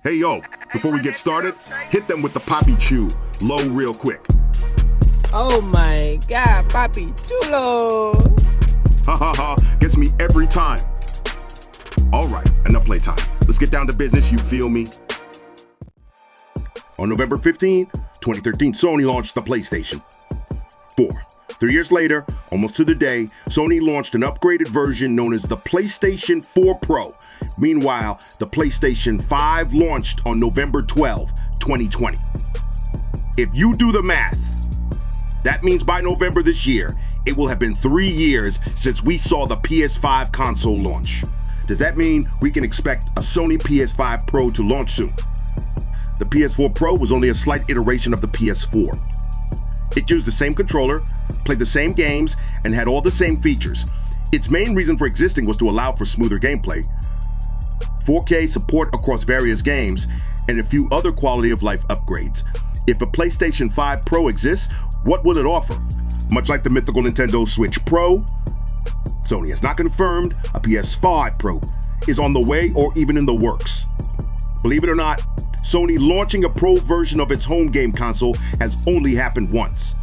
Hey yo, before we get started, hit them with the Poppy Chew, low real quick. Oh my God, Papi Chulo. Ha ha ha, gets me every time. All right, enough playtime. Let's get down to business, you feel me? On November 15, 2013, Sony launched the PlayStation 4. 3 years later, almost to the day, Sony launched an upgraded version known as the PlayStation 4 Pro. Meanwhile, the PlayStation 5 launched on November 12, 2020. If you do the math, that means by November this year, it will have been 3 years since we saw the PS5 console launch. Does that mean we can expect a Sony PS5 Pro to launch soon? The PS4 Pro was only a slight iteration of the PS4. It used the same controller, played the same games, and had all the same features. Its main reason for existing was to allow for smoother gameplay, 4K support across various games, and a few other quality of life upgrades. If a PlayStation 5 Pro exists, what will it offer? Much like the mythical Nintendo Switch Pro, Sony has not confirmed a PS5 Pro is on the way or even in the works. Believe it or not, Sony launching a Pro version of its home game console has only happened once.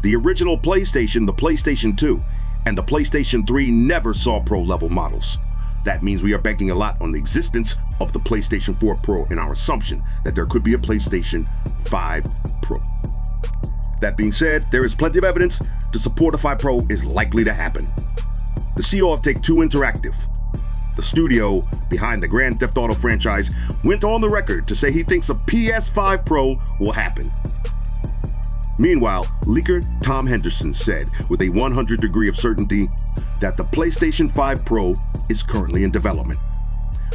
The original PlayStation, the PlayStation 2, and the PlayStation 3 never saw Pro level models. That means we are banking a lot on the existence of the PlayStation 4 Pro in our assumption that there could be a PlayStation 5 Pro. That being said, there is plenty of evidence to support a 5 Pro is likely to happen. The CEO of Take-Two Interactive, the studio behind the Grand Theft Auto franchise, went on the record to say he thinks a PS5 Pro will happen. Meanwhile, leaker Tom Henderson said with a 100 degree of certainty that the PlayStation 5 Pro is currently in development.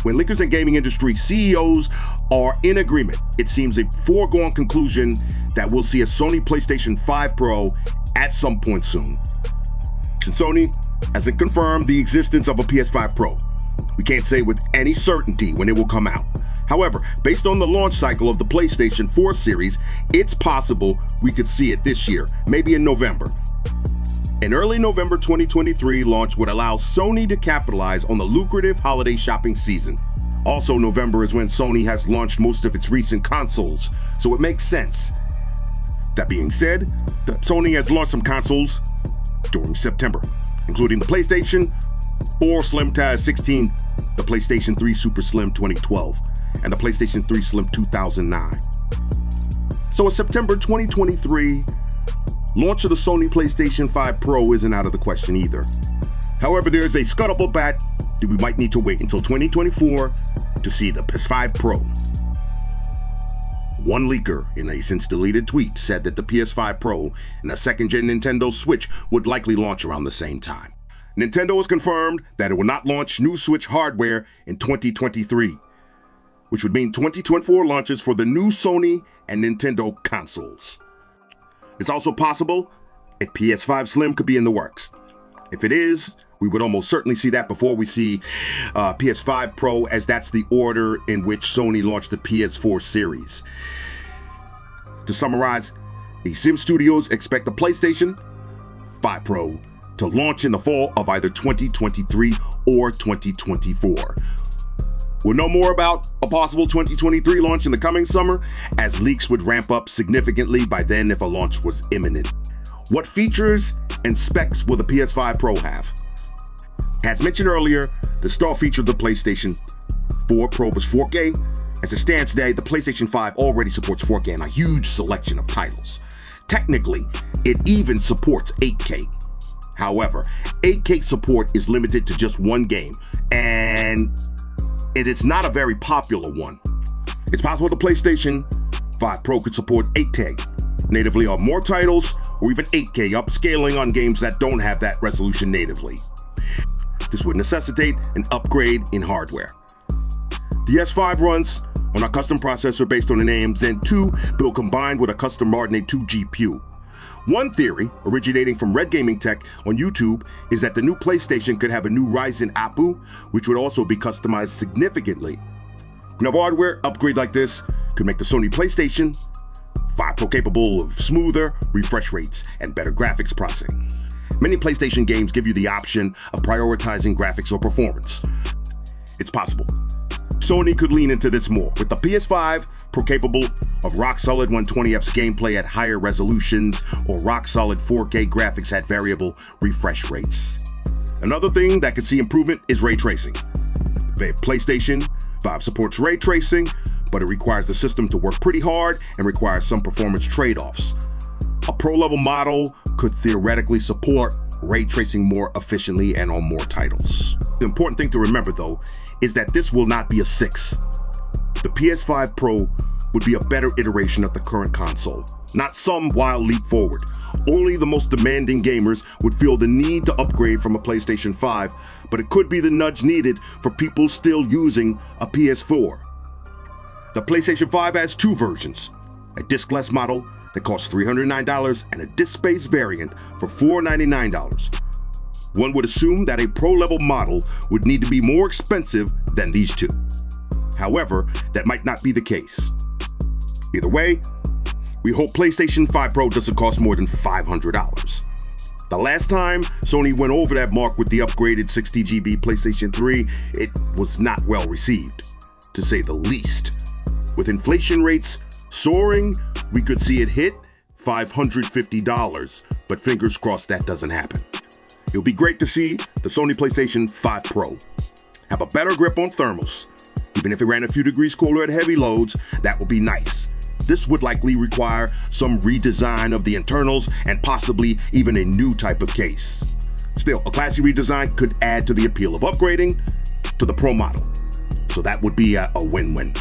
When leakers and gaming industry CEOs are in agreement, it seems a foregone conclusion that we'll see a Sony PlayStation 5 Pro at some point soon. Since Sony hasn't confirmed the existence of a PS5 Pro, we can't say with any certainty when it will come out. However, based on the launch cycle of the PlayStation 4 series, it's possible we could see it this year, maybe in November. An early November 2023 launch would allow Sony to capitalize on the lucrative holiday shopping season. Also, November is when Sony has launched most of its recent consoles, so it makes sense. That being said, Sony has launched some consoles during September, including the PlayStation 4 Slim Taz 16, the PlayStation 3 Super Slim 2012, and the PlayStation 3 Slim 2009. So a September 2023 launch of the Sony PlayStation 5 Pro isn't out of the question either. However, there is a scuttlebutt that we might need to wait until 2024 to see the PS5 Pro. One leaker in a since deleted tweet said that the PS5 Pro and a second-gen Nintendo Switch would likely launch around the same time. Nintendo has confirmed that it will not launch new Switch hardware in 2023, which would mean 2024 launches for the new Sony and Nintendo consoles. It's also possible a PS5 Slim could be in the works. If it is, we would almost certainly see that before we see PS5 Pro, as that's the order in which Sony launched the PS4 series. To summarize, the Sim Studios expect the PlayStation 5 Pro to launch in the fall of either 2023 or 2024. We'll know more about a possible 2023 launch in the coming summer, as leaks would ramp up significantly by then if a launch was imminent. What features and specs will the PS5 Pro have? As mentioned earlier, the star feature of the PlayStation 4 Pro was 4K. As it stands today, the PlayStation 5 already supports 4K and a huge selection of titles. Technically, it even supports 8K. However, 8K support is limited to just one game, and it is not a very popular one. It's possible the PlayStation 5 Pro could support 8K natively on more titles, or even 8K upscaling on games that don't have that resolution natively. This would necessitate an upgrade in hardware. The S5 runs on a custom processor based on an AMD Zen 2 build combined with a custom Mardin 2 GPU. One theory, originating from Red Gaming Tech on YouTube, is that the new PlayStation could have a new Ryzen APU, which would also be customized significantly. Now, hardware upgrade like this could make the Sony PlayStation 5 Pro capable of smoother refresh rates and better graphics processing. Many PlayStation games give you the option of prioritizing graphics or performance. It's possible Sony could lean into this more, with the PS5 Pro capable of rock-solid 120F's gameplay at higher resolutions or rock-solid 4K graphics at variable refresh rates. Another thing that could see improvement is ray tracing. The PlayStation 5 supports ray tracing, but it requires the system to work pretty hard and requires some performance trade-offs. A pro-level model could theoretically support ray tracing more efficiently and on more titles. The important thing to remember, though, is that this will not be a 6. The PS5 Pro would be a better iteration of the current console, not some wild leap forward. Only the most demanding gamers would feel the need to upgrade from a PlayStation 5, but it could be the nudge needed for people still using a PS4. The PlayStation 5 has 2 versions, a disc-less model that costs $309 and a disc-based variant for $499. One would assume that a pro-level model would need to be more expensive than these two. However, that might not be the case. Either way, we hope PlayStation 5 Pro doesn't cost more than $500. The last time Sony went over that mark with the upgraded 60GB PlayStation 3, it was not well received, to say the least. With inflation rates soaring, we could see it hit $550, but fingers crossed that doesn't happen. It'll be great to see the Sony PlayStation 5 Pro have a better grip on thermals. Even if it ran a few degrees cooler at heavy loads, that would be nice. This would likely require some redesign of the internals and possibly even a new type of case. Still, a classy redesign could add to the appeal of upgrading to the Pro model. So that would be a win-win.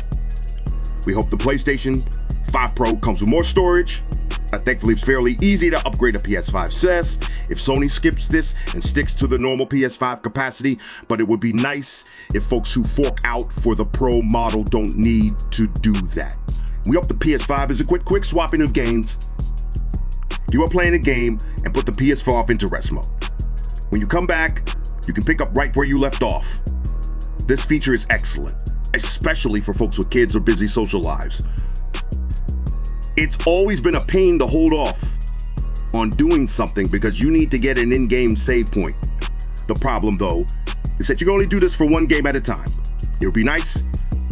We hope the PlayStation 5 Pro comes with more storage. Thankfully, it's fairly easy to upgrade a PS5 SES if Sony skips this and sticks to the normal PS5 capacity, but it would be nice if folks who fork out for the Pro model don't need to do that. We hope the PS5 is a quick swapping of games. If you are playing a game and put the PS4 off into rest mode, when you come back, you can pick up right where you left off. This feature is excellent, especially for folks with kids or busy social lives. It's always been a pain to hold off on doing something because you need to get an in-game save point. The problem, though, is that you can only do this for one game at a time. It would be nice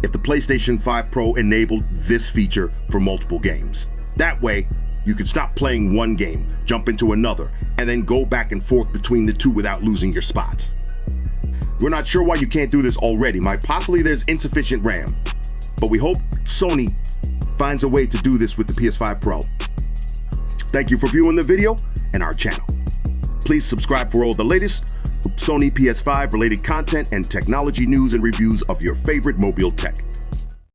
if the PlayStation 5 Pro enabled this feature for multiple games. That way, you could stop playing one game, jump into another, and then go back and forth between the two without losing your spots. We're not sure why you can't do this already. Possibly there's insufficient RAM, but we hope Sony finds a way to do this with the PS5 Pro. Thank you for viewing the video and our channel. Please subscribe for all the latest Sony PS5 related content and technology news and reviews of your favorite mobile tech.